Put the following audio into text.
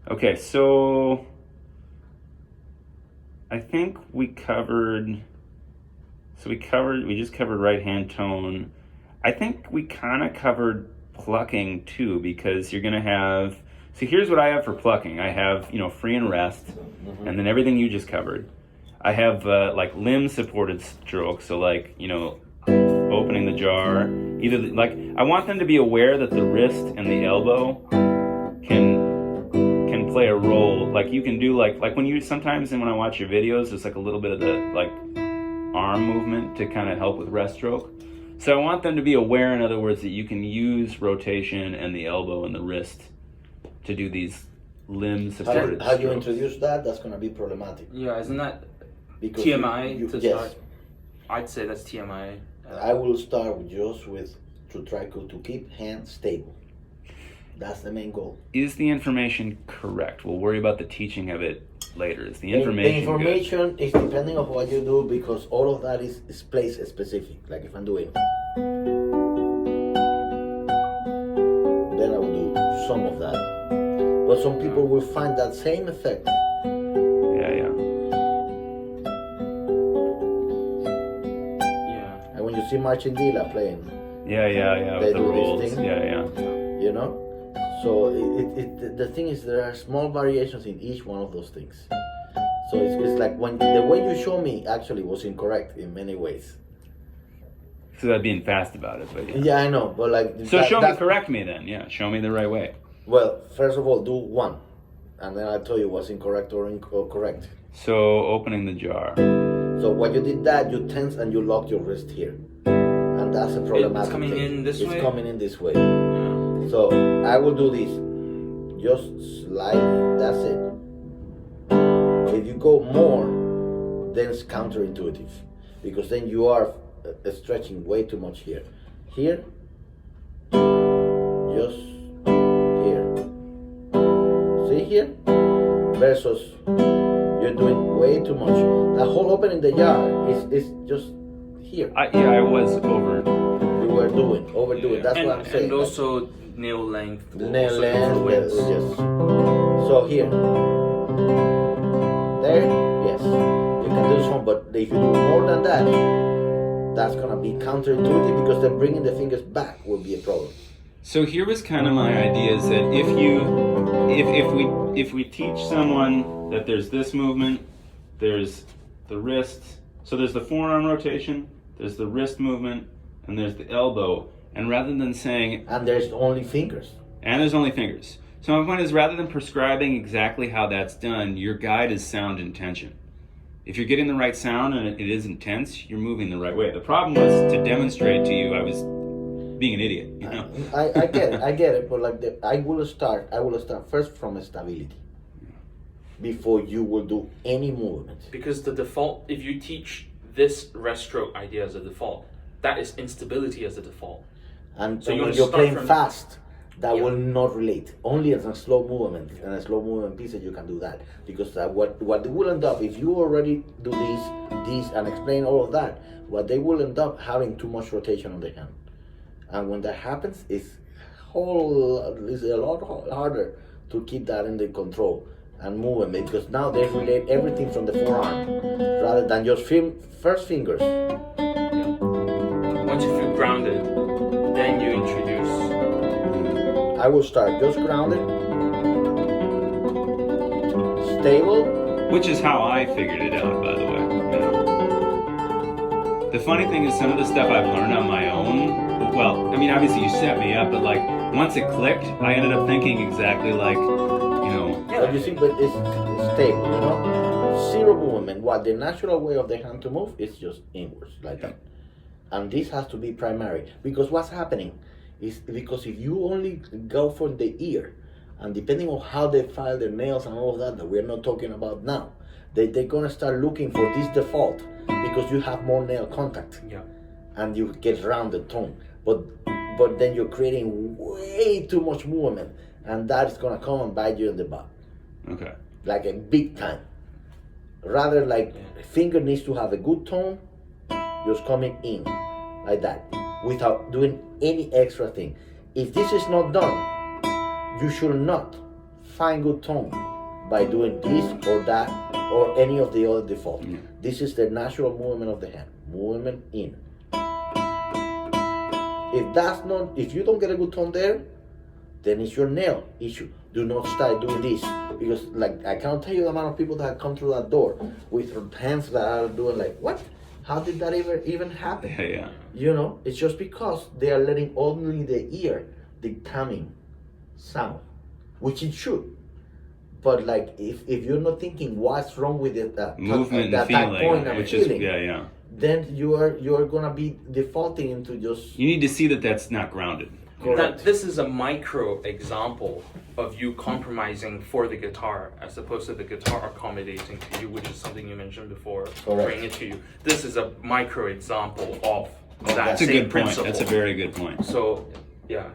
Okay, so I think we just covered right hand tone. I think we kind of covered plucking too, because you're going to have, so here's what I have for plucking. I have, free and rest, and then everything you just covered. I have like limb supported strokes, so like, opening the jar. Either like, I want them to be aware that the wrist and the elbow can play a role. Like you can do like when you sometimes, and when I watch your videos, there's like a little bit of the like arm movement to kind of help with rest stroke. So I want them to be aware, in other words, that you can use rotation and the elbow and the wrist to do these limb supported How you introduce that, that's going to be problematic. Yeah, isn't that because TMI you, to yes. start? I'd say that's TMI. I will start to try to keep hands stable. That's the main goal. Is the information correct? We'll worry about the teaching of it later. Is the information The information is depending on what you do, because all of that is place specific. Like if I'm doing, then I will do some of that. But some people will find that same effect. Yeah. And when you see Marchandila playing, Yeah. They With the do these rolls. things. Yeah. So the thing is, there are small variations in each one of those things. So it's like when the way you show me actually was incorrect in many ways. So that being fast about it, but Yeah, I know, but like. So correct me then. Yeah, show me the right way. Well, first of all, do one, and then I'll tell you what's incorrect or correct. So opening the jar. So when you did that, you tense and you lock your wrist here, and that's a problematic It's coming thing. in this way? It's coming in this way. Yeah. So I will do this. Just slide. That's it. If you go more, then it's counterintuitive, because then you are stretching way too much here. Here, just here. See here? Versus you're doing way too much. The whole opening the jar is just here. I was over. You were overdoing. That's what I'm saying. And also nail length. The nail also length, influence. yes. So here, there, yes, you can do some, but if you do more than that, that's gonna be counterintuitive, because then bringing the fingers back will be a problem. So here was kind of my idea, is that if we teach someone that there's this movement, there's the wrist, so there's the forearm rotation, there's the wrist movement, and there's the elbow, and rather than saying, And there's only fingers. and there's only fingers. So my point is, rather than prescribing exactly how that's done, your guide is sound intention. If you're getting the right sound and it is intense, you're moving the right way. The problem was to demonstrate to you I was being an idiot. I get it, but like I will start first from stability before you will do any movement. Because the default, if you teach this rest stroke idea as a default, that is instability as a default. And So when you you're start playing from- fast, that Yeah. will not relate. Only as a slow movement and a slow movement piece you can do that. Because what will end up, if you already do these and explain all of that, what they will end up having too much rotation on the hand. And when that happens, it's a lot harder to keep that in the control and movement, because now they relate everything from the forearm rather than just first fingers. Once you feel grounded, then you introduce. I will start just grounded, stable. Which is how I figured it out, by the way. The funny thing is, some of the stuff I've learned on my own, well, I mean, obviously you set me up, but like, once it clicked, I ended up thinking exactly like, But you see, but it's stable, Zero movement. What the natural way of the hand to move is just inwards, like that. And this has to be primary, because what's happening is, because if you only go for the ear, and depending on how they file their nails and all of that we're not talking about now, they're gonna start looking for this default, because you have more nail contact. Yeah. And you get rounded tone, but then you're creating way too much movement, and that is gonna come and bite you in the butt. okay. Like a big time. Rather, like finger needs to have a good tone, just coming in like that, without doing any extra thing. If this is not done, you should not find good tone by doing this or that or any of the other default. Yeah. This is the natural movement of the hand. Movement in. If you don't get a good tone there, then it's your nail issue. Do not start doing this, because like I can't tell you the amount of people that have come through that door with hands that are doing like, what? How did that even happen? Yeah. You know, it's just because they are letting only the ear dictaming sound, which it should. But like if you're not thinking what's wrong with it, Movement that and feeling, point and which feeling, is yeah. then you're gonna be defaulting into just You need to see that that's not grounded. That this is a micro example of you compromising for the guitar as opposed to the guitar accommodating to you, which is something you mentioned before, bringing it to you. This is a micro example of that That's a same good point. principle. That's a very good point. So, yeah.